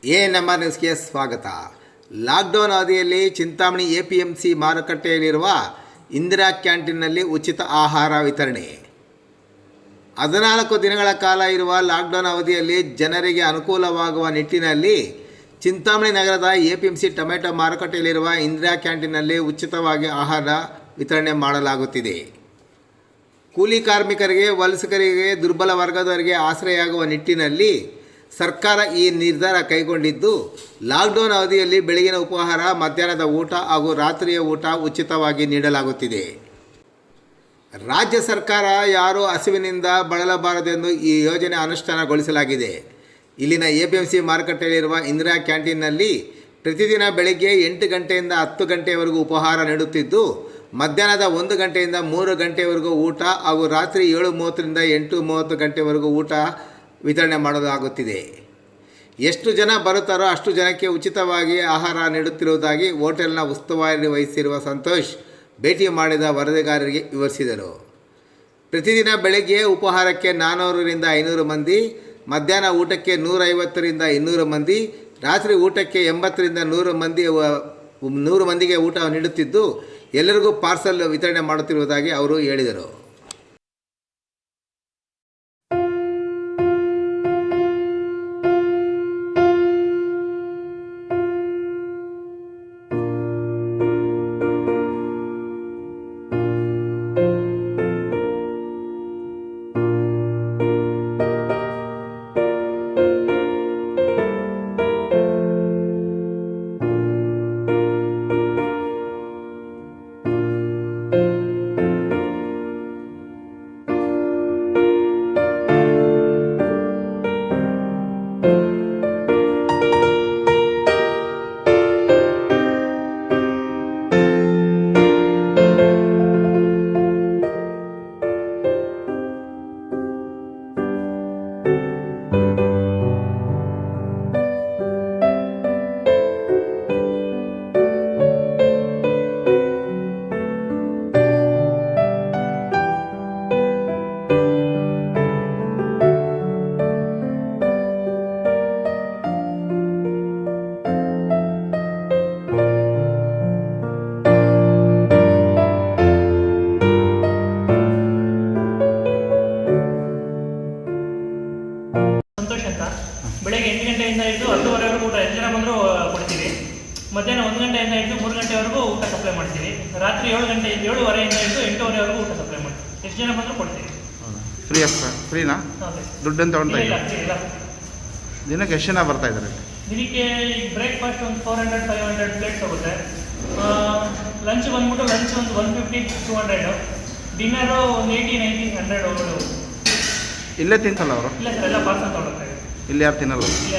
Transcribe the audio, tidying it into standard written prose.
ANMR ನ್ಯೂಸ್ಗೆ ಸ್ವಾಗತ. Lockdown ಅವಧಿಯಲ್ಲಿ ಚಿಂತಾಮಣಿ APMC ಮಾರುಕಟ್ಟೆಯಲ್ಲಿರುವ ಇಂದಿರಾ ಕ್ಯಾಂಟೀನ್ನಲ್ಲಿ ಉಚಿತ ಆಹಾರ ವಿತರಣೆ. 14 ದಿನಗಳ ಕಾಲ ಇರುವ ಲಾಕ್ಡೌನ್ ಅವಧಿಯಲ್ಲಿ ಜನರಿಗೆ ಅನುಕೂಲವಾಗುವ ನಿಟ್ಟಿನಲ್ಲಿ ಚಿಂತಾಮಣಿ ನಗರದ APMC ಟೊಮೆಟೊ ಮಾರುಕಟ್ಟೆಯಲ್ಲಿರುವ ಇಂದಿರಾ ಕ್ಯಾಂಟೀನ್ನಲ್ಲಿ ಉಚಿತವಾಗಿ ಆಹಾರ ವಿತರಣೆ ಮಾಡಲಾಗುತ್ತಿದೆ. ಕೂಲಿ ಕಾರ್ಮಿಕರಿಗೆ, ವಲಸಿಗರಿಗೆ, ದುರ್ಬಲ ವರ್ಗದವರಿಗೆ ಆಶ್ರಯವಾಗುವ ನಿಟ್ಟಿನಲ್ಲಿ ಸರ್ಕಾರ ಈ ನಿರ್ಧಾರ ಕೈಗೊಂಡಿದ್ದು, ಲಾಕ್ಡೌನ್ ಅವಧಿಯಲ್ಲಿ ಬೆಳಗಿನ ಉಪಹಾರ, ಮಧ್ಯಾಹ್ನದ ಊಟ ಹಾಗೂ ರಾತ್ರಿಯ ಊಟ ಉಚಿತವಾಗಿ ನೀಡಲಾಗುತ್ತಿದೆ. ರಾಜ್ಯ ಸರ್ಕಾರ ಯಾರೂ ಹಸಿವಿನಿಂದ ಬಳಲಬಾರದೆಂದು ಈ ಯೋಜನೆ ಅನುಷ್ಠಾನಗೊಳಿಸಲಾಗಿದೆ. ಇಲ್ಲಿನ APMC ಮಾರುಕಟ್ಟೆಯಲ್ಲಿರುವ ಇಂದಿರಾ ಕ್ಯಾಂಟೀನ್ನಲ್ಲಿ ಪ್ರತಿದಿನ ಬೆಳಗ್ಗೆ 8 ಗಂಟೆಯಿಂದ 10 ಗಂಟೆಯವರೆಗೂ ಉಪಹಾರ ನೀಡುತ್ತಿದ್ದು, ಮಧ್ಯಾಹ್ನದ 1 ಗಂಟೆಯಿಂದ 3 ಗಂಟೆಯವರೆಗೂ ಊಟ ಹಾಗೂ ರಾತ್ರಿ 7:30ರಿಂದ 8:30 ಗಂಟೆವರೆಗೂ ಊಟ ವಿತರಣೆ ಮಾಡಲಾಗುತ್ತಿದೆ. ಎಷ್ಟು ಜನ ಬರುತ್ತಾರೋ ಅಷ್ಟು ಜನಕ್ಕೆ ಉಚಿತವಾಗಿ ಆಹಾರ ನೀಡುತ್ತಿರುವುದಾಗಿ ಹೋಟೆಲ್ನ ಉಸ್ತುವಾರಿ ವಹಿಸಿರುವ ಸಂತೋಷ್ ಭೇಟಿ ಮಾಡಿದ ವರದಿಗಾರರಿಗೆ ವಿವರಿಸಿದರು. ಪ್ರತಿದಿನ ಬೆಳಗ್ಗೆ ಉಪಹಾರಕ್ಕೆ 400ರಿಂದ 500 ಮಂದಿ, ಮಧ್ಯಾಹ್ನ ಊಟಕ್ಕೆ 150ರಿಂದ 200 ಮಂದಿ, ರಾತ್ರಿ ಊಟಕ್ಕೆ 80ರಿಂದ 100 ಮಂದಿಗೆ ಊಟ ನೀಡುತ್ತಿದ್ದು, ಎಲ್ಲರಿಗೂ ಪಾರ್ಸಲ್ ವಿತರಣೆ ಮಾಡುತ್ತಿರುವುದಾಗಿ ಅವರು ಹೇಳಿದರು. ಬೆಳಗ್ಗೆ 8 ಗಂಟೆಯಿಂದ ಹಿಡಿದು 10:30ವರೆಗೂ ಊಟ ಎಷ್ಟು ಜನ ಬಂದರೂ ಕೊಡ್ತೀವಿ. ಮಧ್ಯಾಹ್ನ 1 ಗಂಟೆಯಿಂದ ಹಿಡಿದು 3 ಗಂಟೆವರೆಗೂ ಊಟ ಸಪ್ಲೈ ಮಾಡ್ತೀವಿ. ರಾತ್ರಿ 7:30 7:30ಯಿಂದ ಹಿಡಿದು 8:30ವರೆಗೂ ಊಟ ಸಪ್ಲೈ ಮಾಡ್ತೀವಿ. ಎಷ್ಟು ಜನ ಬಂದರೂ ಕೊಡ್ತೀವಿ. ಫ್ರೀನಾ? ದುಡ್ಡನ್ನು ತಗೊಂಡು ಇಲ್ಲ. ದಿನಕ್ಕೆ ಎಷ್ಟು ಜನ ಬರ್ತಾ ಇದ್ದಾರೆ? ದಿನಕ್ಕೆ ಬ್ರೇಕ್ಫಾಸ್ಟ್ ಒಂದು 400-500 ಪ್ಲೇಟ್ಸ್ ಹೋಗುತ್ತೆ. ಲಂಚ್ ಬಂದ್ಬಿಟ್ಟು ಲಂಚ್ ಒಂದು 150-200, ಡಿನ್ನರು ಒಂದು 80-90-100 ಇಲ್ಲೇ ತಿಂತಲ್ಲ ಅವರು? ಇಲ್ಲ ಸರ್, ಎಲ್ಲ ಪಾರ್ಸಲ್ ತೊಗೊಳ್ತಾರೆ. ಇಲ್ಲಿ ಯಾರು ತಿನ್ನಲ್ಲ? ಇಲ್ಲ.